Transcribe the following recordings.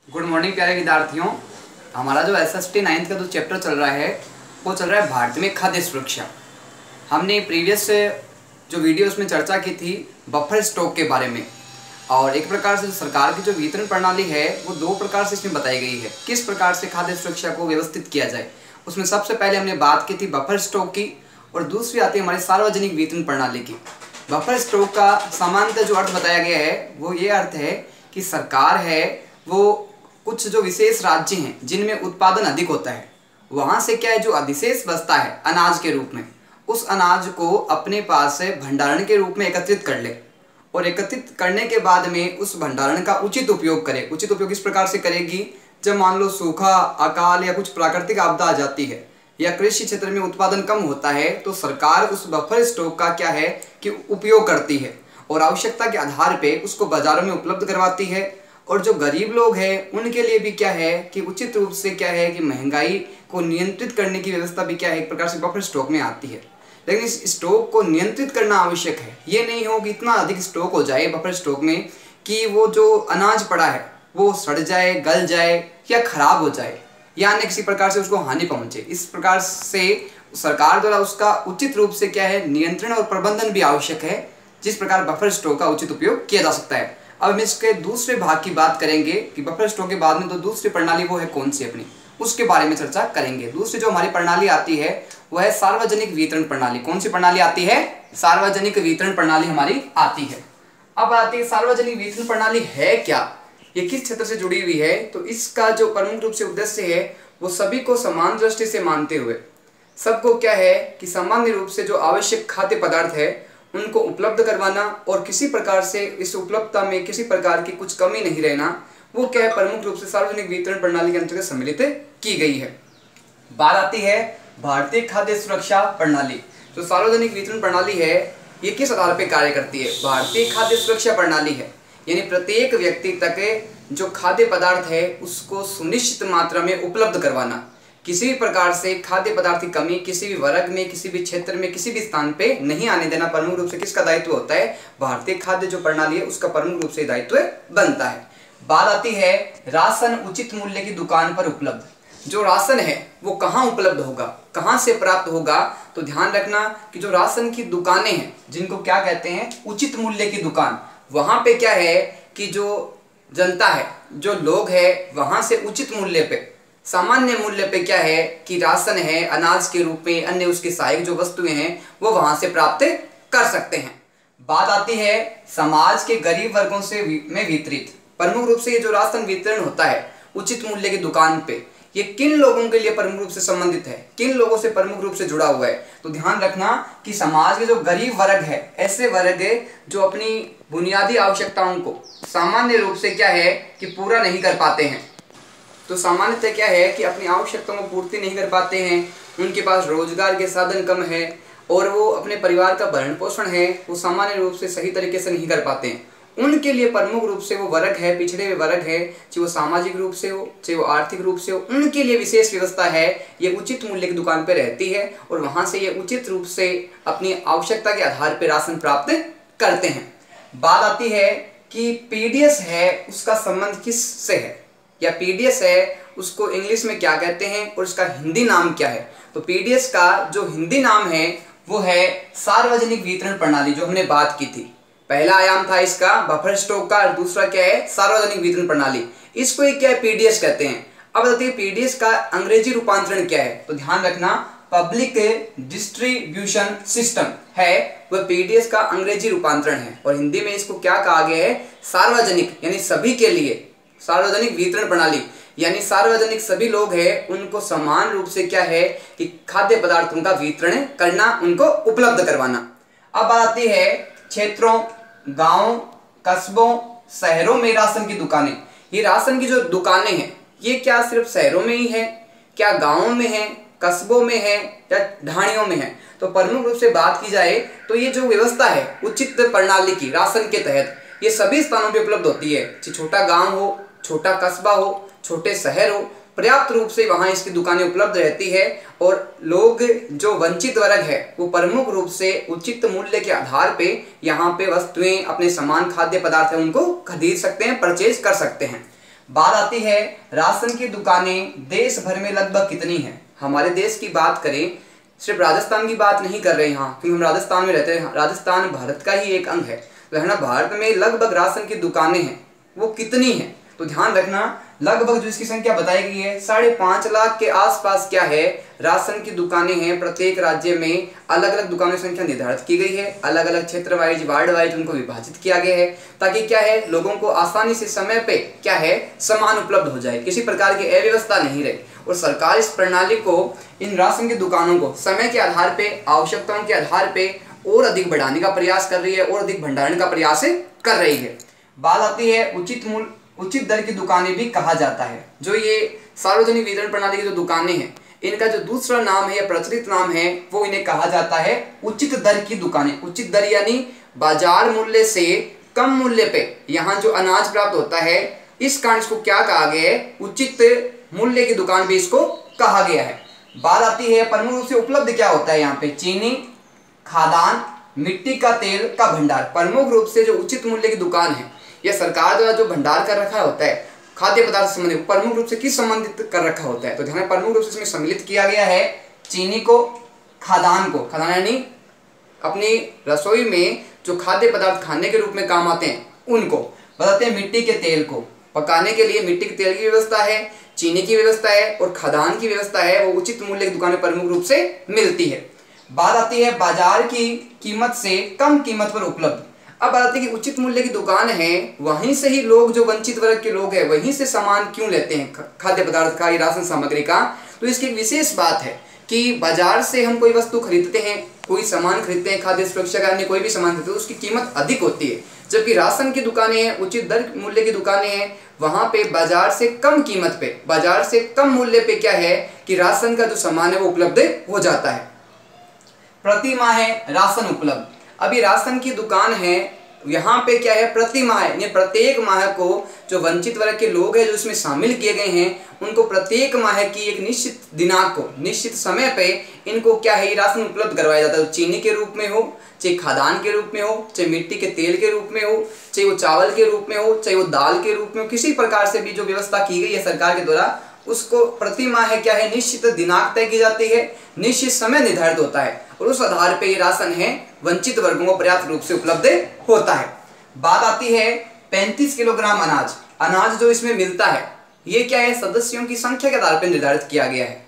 Good morning प्यारे विद्यार्थियों। हमारा जो SST 9th का जो चैप्टर चल रहा है वो चल रहा है भारत में खाद्य सुरक्षा। हमने प्रीवियस जो वीडियोस में चर्चा की थी बफर स्टॉक के बारे में, और एक प्रकार से सरकार की जो वितरण प्रणाली है वो दो प्रकार से इसमें बताई गई है, किस प्रकार से खाद्य सुरक्षा को व्यवस्थित किया जाए। उसमें सबसे पहले हमने बात की थी बफर स्टॉक की, और दूसरी आती है हमारी सार्वजनिक वितरण प्रणाली की। बफर स्टॉक का सामान्यतः जो अर्थ बताया गया है वो ये अर्थ है कि सरकार है वो कुछ जो विशेष राज्य हैं जिनमें उत्पादन अधिक होता है, वहाँ से क्या है जो अधिशेष बचता है अनाज के रूप में, उस अनाज को अपने पास से भंडारण के रूप में एकत्रित कर ले, और एकत्रित करने के बाद में उस भंडारण का उचित उपयोग करे। उचित उपयोग इस प्रकार से करेगी, जब मान लो सूखा, अकाल या कुछ प्राकृतिक आपदा आ जाती है या कृषि क्षेत्र में उत्पादन कम होता है, तो सरकार उस बफर स्टॉक का क्या है कि उपयोग करती है और आवश्यकता के आधार पे उसको बाजारों में उपलब्ध करवाती है। और जो गरीब लोग हैं उनके लिए भी क्या है कि उचित रूप से क्या है कि महंगाई को नियंत्रित करने की व्यवस्था भी क्या है एक प्रकार से बफर स्टॉक में आती है। लेकिन इस स्टॉक को नियंत्रित करना आवश्यक है। ये नहीं हो कि इतना अधिक स्टॉक हो जाए बफर स्टॉक में कि वो जो अनाज पड़ा है वो सड़ जाए, गल जाए या खराब हो जाए या अन्य किसी प्रकार से उसको हानि पहुंचे। इस प्रकार से सरकार द्वारा उसका उचित रूप से क्या है नियंत्रण और प्रबंधन भी आवश्यक है, जिस प्रकार बफर स्टॉक का उचित उपयोग किया जा सकता है। अब हम इसके दूसरे भाग की बात करेंगे कि बफर स्टॉक के बाद में तो दूसरी प्रणाली वो है कौन सी अपनी, उसके बारे में चर्चा करेंगे। दूसरी जो हमारी प्रणाली आती है वह है सार्वजनिक वितरण प्रणाली। कौन सी प्रणाली आती है? सार्वजनिक वितरण प्रणाली हमारी आती है। अब आती है सार्वजनिक वितरण प्रणाली है क्या, ये किस क्षेत्र से जुड़ी हुई है। तो इसका जो प्रमुख रूप से उद्देश्य है वो सभी को समान दृष्टि से मानते हुए सबको क्या है कि सामान्य रूप से जो आवश्यक खाद्य पदार्थ है उनको उपलब्ध करवाना, और किसी प्रकार से इस उपलब्धता में किसी प्रकार की कुछ कमी नहीं रहना, वो क्या है प्रमुख रूप से सार्वजनिक वितरण प्रणाली के अंतर्गत सम्मिलित की गई है। बात आती है भारतीय खाद्य सुरक्षा प्रणाली। जो सार्वजनिक वितरण प्रणाली है ये किस आधार पर कार्य करती है? भारतीय खाद्य सुरक्षा प्रणाली है, यानी प्रत्येक व्यक्ति तक जो खाद्य पदार्थ है उसको सुनिश्चित मात्रा में उपलब्ध करवाना। किसी भी प्रकार से खाद्य पदार्थ की कमी किसी भी वर्ग में, किसी भी क्षेत्र में, किसी भी स्थान पे नहीं आने देना प्रमुख रूप से किसका दायित्व होता है? भारतीय खाद्य जो प्रणाली है उसका प्रमुख रूप से दायित्व बनता है। बात आती है राशन उचित मूल्य की दुकान पर उपलब्ध। जो राशन है वो कहाँ उपलब्ध होगा, कहाँ से प्राप्त होगा? तो ध्यान रखना कि जो राशन की दुकानें हैं जिनको क्या कहते हैं उचित मूल्य की दुकान, वहां पे क्या है कि जो जनता है, जो लोग है, वहां से उचित मूल्य पे, सामान्य मूल्य पे क्या है कि राशन है अनाज के रूप में, अन्य उसके सहायक जो वस्तुएं हैं वो वहां से प्राप्त कर सकते हैं। बात आती है समाज के गरीब वर्गों से में वितरित। प्रमुख रूप से ये जो राशन वितरण होता है उचित मूल्य की दुकान पे, ये किन लोगों के लिए प्रमुख रूप से संबंधित है, किन लोगों से प्रमुख रूप से जुड़ा हुआ है? तो ध्यान रखना कि समाज के जो गरीब वर्ग है, ऐसे वर्ग है जो अपनी बुनियादी आवश्यकताओं को सामान्य रूप से क्या है कि पूरा नहीं कर पाते हैं। तो सामान्यतः क्या है कि अपनी आवश्यकताओं को पूर्ति नहीं कर पाते हैं, उनके पास रोजगार के साधन कम है और वो अपने परिवार का भरण पोषण है वो सामान्य रूप से सही तरीके से नहीं कर पाते हैं। उनके लिए प्रमुख रूप से वो वर्ग है, पिछड़े हुए वर्ग है, चाहे वो सामाजिक रूप से हो चाहे वो आर्थिक रूप से हो, उनके लिए विशेष व्यवस्था है। ये उचित मूल्य की दुकान पर रहती है और वहां से ये उचित रूप से अपनी आवश्यकता के आधार पर राशन प्राप्त करते हैं। बात आती है कि पीडीएस है उसका संबंध किस से है, या पीडीएस है उसको इंग्लिश में क्या कहते हैं और इसका हिंदी नाम क्या है? तो पीडीएस का जो हिंदी नाम है वो है सार्वजनिक वितरण प्रणाली, जो हमने बात की थी। पहला आयाम था इसका बफर स्टॉक का, और दूसरा क्या है सार्वजनिक वितरण प्रणाली। इसको एक क्या है पीडीएस कहते हैं। अब बताइए पीडीएस का अंग्रेजी रूपांतरण क्या है? तो ध्यान रखना पब्लिक डिस्ट्रीब्यूशन सिस्टम है, वह पीडीएस का अंग्रेजी रूपांतरण है, और हिंदी में इसको क्या कहा गया है? सार्वजनिक, यानी सभी के लिए सार्वजनिक वितरण प्रणाली, यानी सार्वजनिक सभी लोग हैं उनको समान रूप से क्या है कि खाद्य पदार्थों का वितरण करना, उनको उपलब्ध करवाना। अब आती है क्षेत्रों, गांवों, कस्बों, शहरों में राशन की दुकानें। ये राशन की जो दुकानें हैं ये क्या सिर्फ शहरों में ही है, क्या गांवों में है, कस्बों में है या ढाणियों में है? तो प्रमुख रूप से बात की जाए तो ये जो व्यवस्था है उचित प्रणाली की राशन के तहत ये सभी स्थानों पे उपलब्ध होती है। छोटा गांव हो, छोटा कस्बा हो, छोटे शहर हो, पर्याप्त रूप से वहां इसकी दुकानें उपलब्ध रहती है, और लोग जो वंचित वर्ग है वो प्रमुख रूप से उचित मूल्य के आधार पे यहाँ पे वस्तुएं, अपने समान खाद्य पदार्थ है उनको खरीद सकते हैं, परचेज कर सकते हैं। बात आती है राशन की दुकानें देश भर में लगभग कितनी हैं। हमारे देश की बात करें, सिर्फ राजस्थान की बात नहीं कर रहे हैं यहाँ, क्योंकि हम राजस्थान में रहते हैं। राजस्थान भारत का ही एक अंग है, तो है ना। भारत में लगभग राशन की दुकानें हैं, वो कितनी हैं, तो ध्यान रखना। लगभग जो इसकी संख्या बताई गई है 5.5 लाख के आसपास क्या है, राशन की दुकानें हैं। प्रत्येक राज्य में अलग अलग दुकानों की संख्या निर्धारित की गई है, अलग अलग क्षेत्र वाइज, वार्ड वाइज उनको विभाजित किया गया है, ताकि क्या है, लोगों को आसानी से समय पे क्या है, सामान उपलब्ध हो जाए, किसी प्रकार की अव्यवस्था नहीं रहे। और सरकार इस प्रणाली को, इन राशन की दुकानों को समय के आधार पे, आवश्यकताओं के आधार पे और अधिक बढ़ाने का प्रयास कर रही है और अधिक भंडारण का प्रयास कर रही है। बात आती है उचित दर की दुकानें भी कहा जाता है। जो ये सार्वजनिक वितरण प्रणाली की जो दुकानें हैं, इनका जो दूसरा नाम है या प्रचलित नाम है, वो इन्हें कहा जाता है उचित दर की दुकानें। उचित दर यानी बाजार मूल्य से कम मूल्य पे यहाँ जो अनाज प्राप्त होता है, इस कारण इसको क्या कहा गया है, उचित मूल्य की दुकान भी इसको कहा गया है। बात आती है प्रमुख रूप से उपलब्ध क्या होता है यहाँ पे, चीनी, खाद्यान्न, मिट्टी का तेल का भंडार। प्रमुख रूप से जो उचित मूल्य की दुकान है, यह सरकार द्वारा जो भंडार कर रखा होता है खाद्य पदार्थ से संबंधित, प्रमुख रूप से किस संबंधित कर रखा होता है, तो ध्यान, प्रमुख रूप से इसमें सम्मिलित किया गया है चीनी को, खाद्यान्न को। खाद्यान्न यानी अपनी रसोई में जो खाद्य पदार्थ खाने के रूप में काम आते हैं उनको। बताते हैं मिट्टी के तेल को, पकाने के लिए मिट्टी के तेल की व्यवस्था है, चीनी की व्यवस्था है और खाद्यान्न की व्यवस्था है, वो उचित मूल्य की दुकानें प्रमुख रूप से मिलती है। बात आती है बाजार की कीमत से कम कीमत पर उपलब्ध। अब बात आती है कि उचित मूल्य की दुकान है, वहीं से ही लोग, जो वंचित वर्ग के लोग हैं, वहीं से सामान क्यों लेते हैं, खाद्य पदार्थ का, राशन सामग्री का। तो इसकी एक विशेष बात है कि बाजार से हम कोई वस्तु खरीदते हैं, कोई सामान खरीदते हैं, खाद्य सुरक्षा का अन्य कोई भी सामान खरीदते हैं, उसकी कीमत अधिक होती है। जबकि राशन की दुकानें हैं, उचित दर मूल्य की दुकानें हैं, वहां पे बाजार से कम कीमत पे, बाजार से कम मूल्य पे क्या है कि राशन का जो सामान है वो उपलब्ध हो जाता है। प्रति माह है राशन उपलब्ध। अभी राशन की दुकान है, यहाँ पे क्या है, प्रति माह यानी प्रत्येक माह को जो वंचित वर्ग के लोग हैं जो इसमें शामिल किए गए हैं, उनको प्रत्येक माह की एक निश्चित दिनांक को, निश्चित समय पे इनको क्या है, राशन उपलब्ध करवाया जाता है। चीनी के रूप में हो, चाहे खाद्यान्न के रूप में हो, चाहे मिट्टी के तेल के रूप में हो, चाहे वो चावल के रूप में हो, चाहे वो दाल के रूप में हो, किसी प्रकार से भी जो व्यवस्था की गई है सरकार के द्वारा, उसको प्रति माह क्या है, निश्चित दिनांक तय की जाती है, निश्चित समय निर्धारित होता है और उस आधार पे ये राशन है वंचित वर्गों को पर्याप्त रूप से उपलब्ध होता है। बात आती है 35 किलोग्राम अनाज। अनाज जो इसमें मिलता है, ये क्या है, सदस्यों की संख्या के आधार पर निर्धारित किया गया है।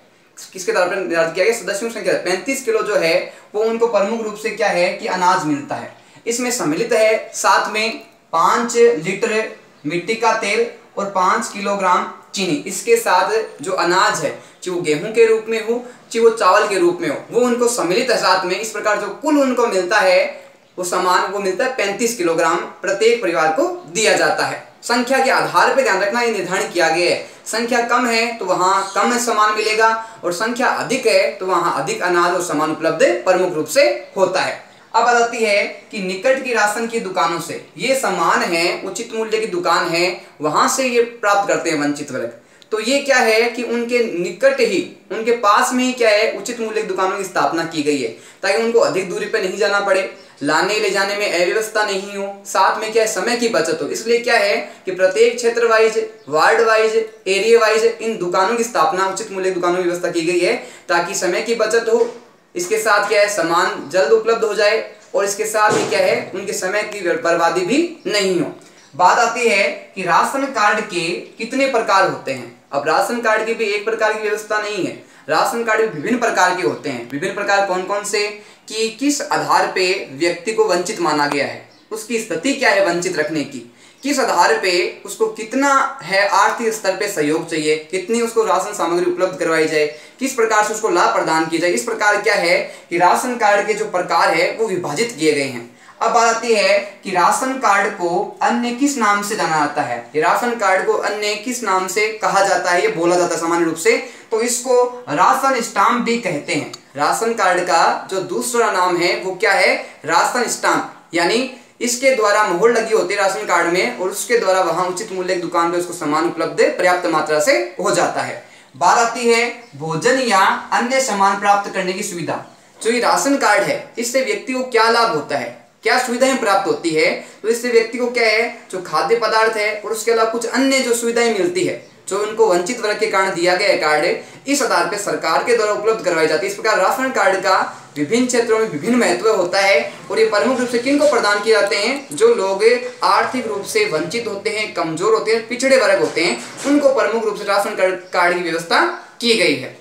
किसके आधार पर निर्धारित किया गया, सदस्यों की संख्या। 35 किलो जो है वो उनको प्रमुख रूप से क्या है कि अनाज मिलता है। इसमें सम्मिलित है साथ में 5 लीटर मिट्टी का तेल और 5 किलोग्राम चीनी। इसके साथ जो अनाज है, चाहे वो गेहूं के रूप में हो, चाहे वो चावल के रूप में हो, वो उनको सम्मिलित है साथ में। इस प्रकार जो कुल उनको मिलता है वो सामान, वो मिलता है 35 किलोग्राम प्रत्येक परिवार को दिया जाता है। संख्या के आधार पर ध्यान रखना, ये निर्धारण किया गया है। संख्या कम है तो वहां कम सामान मिलेगा और संख्या अधिक है तो वहां अधिक अनाज और सामान उपलब्ध प्रमुख रूप से होता है। अब आती है कि निकट की राशन की दुकानों से ये सामान है, उचित मूल्य की दुकान है, वहां से ये प्राप्त करते हैं वंचित वर्ग। तो ये क्या है कि उनके निकट ही, उनके पास में ही क्या है, उचित मूल्य की दुकानों की स्थापना की गई है, ताकि उनको अधिक दूरी पर नहीं जाना पड़े, लाने ले जाने में अव्यवस्था नहीं हो, साथ में क्या है, समय की बचत हो। इसलिए क्या है कि प्रत्येक क्षेत्र wise, ward wise, area wise इन दुकानों की स्थापना, उचित मूल्य दुकानों की व्यवस्था की गई है, ताकि समय की बचत हो, इसके साथ क्या है, सामान जल्द उपलब्ध हो जाए और इसके साथ ही क्या है, उनके समय की बर्बादी भी नहीं हो। बात आती है कि राशन कार्ड के कितने प्रकार होते हैं। अब राशन कार्ड की भी एक प्रकार की व्यवस्था नहीं है, राशन कार्ड भी विभिन्न प्रकार के होते हैं। विभिन्न प्रकार कौन कौन से, कि किस आधार पे व्यक्ति को वंचित माना गया है, उसकी स्थिति क्या है वंचित रखने की, किस आधार पे उसको कितना है आर्थिक स्तर पे सहयोग चाहिए, कितनी उसको राशन सामग्री उपलब्ध करवाई जाए, किस प्रकार से उसको लाभ प्रदान किया जाए। इस प्रकार क्या है कि राशन कार्ड के जो प्रकार है वो विभाजित किए गए हैं। अब बात आती है कि राशन कार्ड को अन्य किस नाम से जाना जाता है। ये राशन कार्ड को अन्य किस नाम से कहा जाता है, ये बोला जाता है सामान्य रूप से, तो इसको राशन स्टाम्प भी कहते हैं। राशन कार्ड का जो दूसरा नाम है वो क्या है, राशन स्टाम्प, यानी इसके द्वारा मोहर लगी होती है राशन कार्ड में और उसके द्वारा वहां उचित मूल्य की दुकान पे उसको सामान उपलब्ध पर्याप्त मात्रा से हो जाता है। बात आती है भोजन या अन्य सामान प्राप्त करने की सुविधा। जो ये राशन कार्ड है, इससे व्यक्ति को क्या लाभ होता है, क्या सुविधाएं प्राप्त होती है, तो इससे व्यक्ति को क्या है, जो खाद्य पदार्थ है और उसके अलावा कुछ अन्य जो सुविधाएं मिलती है, जो उनको वंचित वर्ग के कारण दिया गया है कार्ड, इस आधार पर सरकार के द्वारा उपलब्ध करवाई जाती है। इस प्रकार राशन कार्ड का विभिन्न क्षेत्रों में विभिन्न महत्व होता है और ये प्रमुख रूप से किन को प्रदान किए जाते हैं, जो लोग आर्थिक रूप से वंचित होते हैं, कमजोर होते हैं, पिछड़े वर्ग होते हैं, उनको प्रमुख रूप से राशन कार्ड की व्यवस्था की गई है।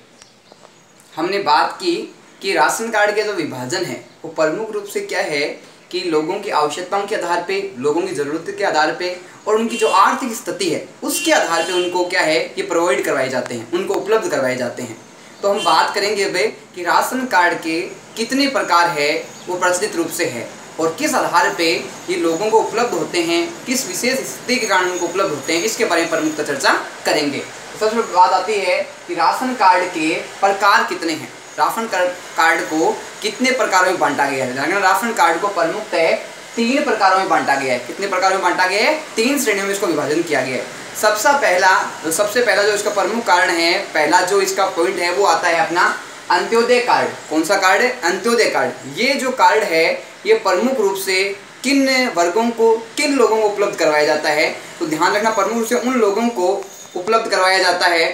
हमने बात की कि राशन कार्ड के जो विभाजन है वो प्रमुख रूप से क्या है कि लोगों की आवश्यकताओं के आधार पे, लोगों की ज़रूरत के आधार पे और उनकी जो आर्थिक स्थिति है उसके आधार पे उनको क्या है, ये प्रोवाइड करवाए जाते हैं, उनको उपलब्ध करवाए जाते हैं। तो हम बात करेंगे अब कि राशन कार्ड के कितने प्रकार है, वो प्रचलित रूप से है और किस आधार पे ये लोगों को उपलब्ध होते हैं, किस विशेष स्थिति के कारण उनको उपलब्ध होते हैं, इसके बारे में प्रमुखता चर्चा करेंगे। सबसे पहले बात आती है कि राशन कार्ड के प्रकार कितने हैं, राशन कार्ड को कितने प्रकारों में बांटा गया है। राशन कार्ड को प्रमुखतः 3 प्रकारों में बांटा गया है। कितने प्रकारों में बांटा गया है? 3 श्रेणियों में इसको विभाजन किया गया है। सबसे पहला जो इसका प्रमुख कारण है, पहला जो इसका पॉइंट है वो आता है अपना अंत्योदय कार्ड। कौन सा कार्ड है? अंत्योदय कार्ड। ये जो कार्ड है ये प्रमुख रूप से किन वर्गों को, किन लोगों को उपलब्ध करवाया जाता है, तो ध्यान रखना प्रमुख रूप से उन लोगों को उपलब्ध करवाया जाता है,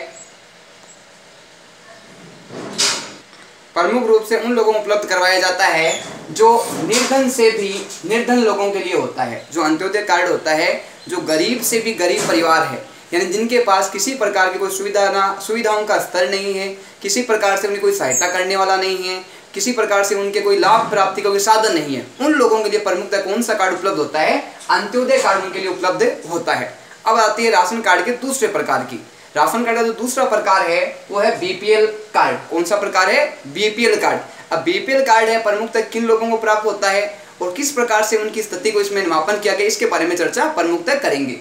प्रमुख रूप से उन लोगों को उपलब्ध करवाया जाता है जो निर्धन से भी निर्धन लोगों के लिए होता है। जो अंत्योदय कार्ड होता है जो गरीब से भी गरीब परिवार है, यानी जिनके पास किसी प्रकार की कोई सुविधाओं का स्तर नहीं है, किसी प्रकार से उन्हें कोई सहायता करने वाला नहीं है, किसी प्रकार से उनके कोई लाभ प्राप्ति का कोई साधन नहीं है, उन लोगों के लिए प्रमुखतः कौन सा कार्ड उपलब्ध होता है? अंत्योदय कार्ड उनके लिए उपलब्ध होता है। अब आती है राशन कार्ड के दूसरे प्रकार की। राशन कार्ड का जो दूसरा प्रकार है वो है बीपीएल कार्ड। कौन सा प्रकार है? BPL card. अब बीपीएल कार्ड है प्रमुखतः किन लोगों को प्राप्त होता है और किस प्रकार से उनकी स्थिति को इसमें मापन किया गया, इसके बारे में चर्चा प्रमुखतः करेंगे।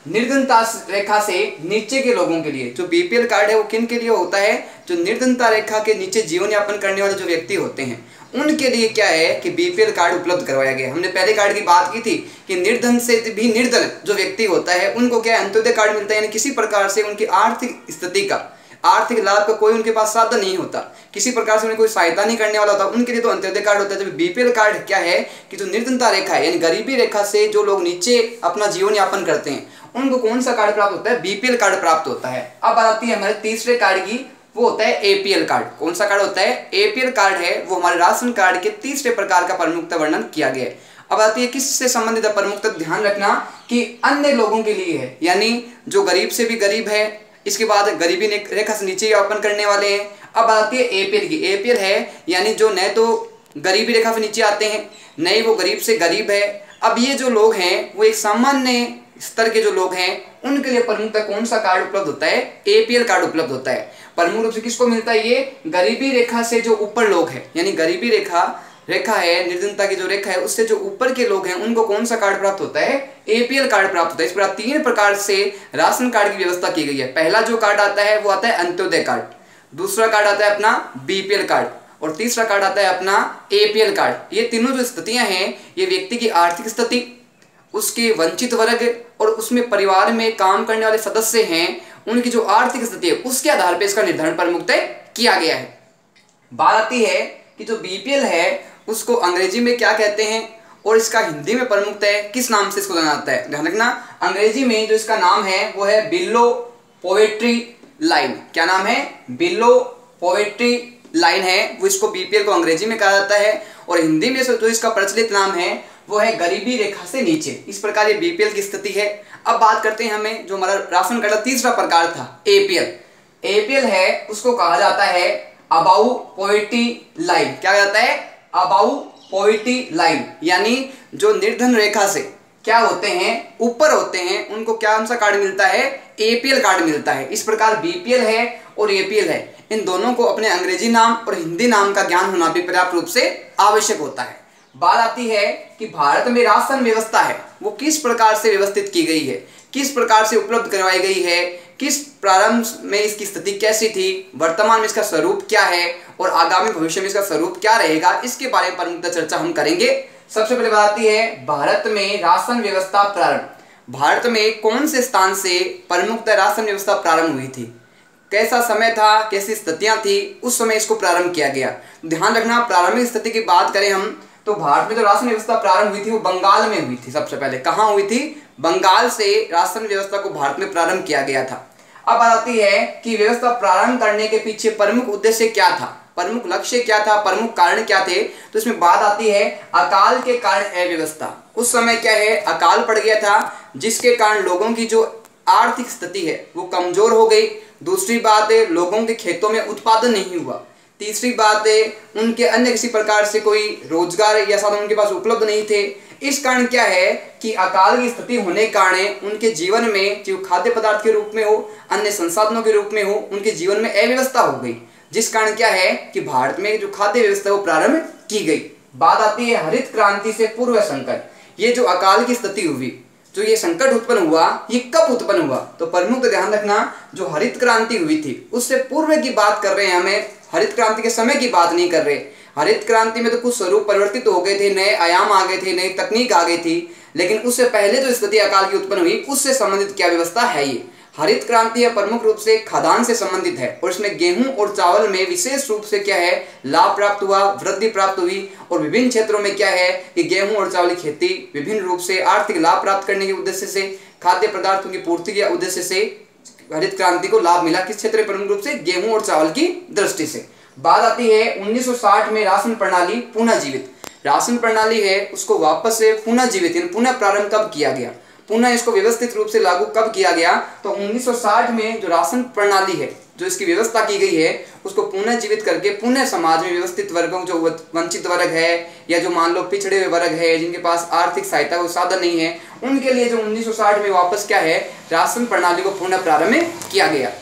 निर्धनता रेखा से नीचे के लोगों के लिए जो बीपीएल कार्ड है वो किन के लिए होता है? जो निर्धनता रेखा के नीचे जीवन यापन करने वाले जो व्यक्ति होते हैं उनके लिए क्या है कि बीपीएल कार्ड उपलब्ध करवाया गया। हमने पहले कार्ड की बात की थी कि निर्धन से भी निर्धन जो व्यक्ति होता है उनको क्या अंत्योदय कार्ड मिलता है, यानी किसी प्रकार से उनकी आर्थिक स्थिति का, आर्थिक लाभ का कोई उनके पास साधन नहीं होता, किसी प्रकार से उन्हें कोई सहायता नहीं करने वाला होता, उनके लिए तो अंत्योदय कार्ड होता है। जब बीपीएल कार्ड क्या है कि जो निर्धनता रेखा है यानी गरीबी रेखा से जो लोग नीचे अपना जीवन यापन करते हैं उनको कौन सा कार्ड प्राप्त होता है? बीपीएल कार्ड प्राप्त होता है। अब आती है हमारे तीसरे कार्ड की, वो होता है एपीएल कार्ड। कौन सा कार्ड होता है? एपीएल कार्ड है वो हमारे राशन कार्ड के तीसरे प्रकार का प्रमुखता वर्णन किया गया है। अब आती है किससे संबंधित प्रमुखता, ध्यान रखना कि अन्य लोगों के लिए है, यानी जो गरीब से भी गरीब है, इसके बाद गरीबी रेखा से नीचे यापन करने वाले हैं। अब आती है एपीएल की। एपीएल है यानी जो न तो गरीबी रेखा से नीचे आते हैं न ही वो गरीब से गरीब है। अब ये जो लोग हैं वो एक सामान्य स्तर के जो लोग हैं उनके लिए प्रमुखतः कौन सा कार्ड उपलब्ध होता है? एपीएल कार्ड उपलब्ध होता है। प्रमुख रूप से किसको मिलता है? ये गरीबी रेखा से जो ऊपर लोग हैं, यानी गरीबी रेखा है, निर्धनता की जो रेखा है उससे जो ऊपर के लोग हैं उनको कौन सा कार्ड प्राप्त होता है? एपीएल कार्ड प्राप्त होता है। इस प्रकार 3 प्रकार से राशन कार्ड की व्यवस्था की गई है। पहला जो कार्ड आता है वो आता है अंत्योदय कार्ड, दूसरा कार्ड आता है अपना बीपीएल कार्ड और तीसरा कार्ड आता है अपना एपीएल कार्ड। ये तीनों जो स्थितियां हैं ये व्यक्ति की आर्थिक स्थिति, उसके वंचित वर्ग और उसमें परिवार में काम करने वाले सदस्य हैं उनकी जो आर्थिक स्थिति है उसके आधार पर इसका निर्धारण प्रमुखतः किया गया है। बात आती है कि जो बीपीएल है उसको अंग्रेजी में क्या कहते हैं और इसका हिंदी में प्रमुखतः किस नाम से इसको जाना जाता है? ध्यान रखना, अंग्रेजी में जो इसका नाम है वो है बिलो पॉवर्टी लाइन। क्या नाम है? बिलो पॉवर्टी लाइन है, वो इसको बीपीएल को अंग्रेजी में कहा जाता है और हिंदी में जो इसका प्रचलित नाम है वो है गरीबी रेखा से नीचे। इस प्रकार ये बीपीएल की स्थिति है। अब बात करते हैं हमें जो हमारा राशन कार्ड का तीसरा प्रकार था एपीएल। एपीएल है उसको कहा जाता है अबाउ पॉवर्टी लाइन। क्या कहता है? अबाउ पॉवर्टी लाइन, यानी जो निर्धन रेखा से क्या होते हैं, ऊपर होते हैं, उनको क्या सा कार्ड मिलता है? एपीएल कार्ड मिलता है। इस प्रकार बीपीएल है और एपीएल है, इन दोनों को अपने अंग्रेजी नाम और हिंदी नाम का ज्ञान होना भी पर्याप्त रूप से आवश्यक होता है। बात आती है कि भारत में राशन व्यवस्था है वो किस प्रकार से व्यवस्थित की गई है, किस प्रकार से उपलब्ध करवाई गई है, किस प्रारंभ में इसकी स्थिति कैसी थी, वर्तमान में इसका स्वरूप क्या है और आगामी भविष्य में इसका स्वरूप क्या रहेगा, इसके बारे में प्रमुखतः चर्चा हम करेंगे। सबसे पहले बात आती है भारत में राशन व्यवस्था प्रारंभ। भारत में कौन से स्थान से प्रमुखतः राशन व्यवस्था प्रारंभ हुई थी, कैसा समय था, कैसी स्थितियां थी, उस समय इसको प्रारंभ किया गया। ध्यान रखना, प्रारंभिक स्थिति की बात करें हम तो भारत में जो राशन व्यवस्था प्रारंभ हुई थी वो बंगाल में हुई थी। सबसे पहले कहाँ हुई थी? बंगाल से राशन व्यवस्था को भारत में प्रारंभ किया गया था। अब बात आती है कि व्यवस्था प्रारंभ करने के पीछे प्रमुख उद्देश्य क्या था, प्रमुख लक्ष्य क्या था, प्रमुख कारण क्या थे। तो इसमें बात आती है अकाल के कारण अव्यवस्था। उस समय क्या है, अकाल पड़ गया था जिसके कारण लोगों की जो आर्थिक स्थिति है वो कमजोर हो गई। दूसरी बात है, लोगों के खेतों में उत्पादन नहीं हुआ। तीसरी बात है, उनके अन्य किसी प्रकार से कोई रोजगार या साधन उनके पास उपलब्ध नहीं थे। इस कारण क्या है कि अकाल की स्थिति होने के कारण उनके जीवन में, जो खाद्य पदार्थ के रूप में हो, अन्य संसाधनों के रूप में हो, उनके जीवन में अव्यवस्था हो गई, जिस कारण क्या है कि भारत में जो खाद्य व्यवस्था वो प्रारंभ की गई। बात आती है हरित क्रांति से पूर्व संकट। ये जो अकाल की स्थिति हुई, जो ये संकट उत्पन्न हुआ, ये कब उत्पन्न हुआ? तो प्रमुख तो ध्यान रखना, जो हरित क्रांति हुई थी उससे पूर्व की बात कर रहे हैं, हमें हरित क्रांति के समय की बात नहीं कर रहे। हरित क्रांति में तो कुछ स्वरूप परिवर्तित हो गए थे, नए आयाम आ गए थे, नई तकनीक आ गई थी, लेकिन उससे पहले जो स्थिति अकाल की उत्पन्न हुई उससे संबंधित क्या व्यवस्था है? ये हरित क्रांति है प्रमुख रूप से खाद्यान्न से संबंधित है और इसमें गेहूं और चावल में विशेष रूप से क्या है, लाभ प्राप्त हुआ, वृद्धि प्राप्त हुई। और विभिन्न क्षेत्रों में क्या है कि गेहूं और चावल की खेती विभिन्न रूप से आर्थिक लाभ प्राप्त करने के उद्देश्य से, खाद्य पदार्थों की पूर्ति के उद्देश्य से हरित क्रांति को लाभ मिला। किस क्षेत्र में? प्रमुख रूप से गेहूं और चावल की दृष्टि से। बात आती है 1960 में राशन प्रणाली पुनः जीवित। राशन प्रणाली है उसको वापस से पुनः जीवित यानी पुनः प्रारंभ कब किया गया, पुनः इसको व्यवस्थित रूप से लागू कब किया गया? तो 1960 में जो राशन प्रणाली है, जो इसकी व्यवस्था की गई है, उसको पुनः जीवित करके पुनः समाज में व्यवस्थित वर्गों, जो वंचित वर्ग है या जो मान लो पिछड़े हुए वर्ग है, जिनके पास आर्थिक सहायता का साधन नहीं है, उनके लिए जो 1960 में वापस क्या है, राशन प्रणाली को पुनः प्रारंभ किया गया।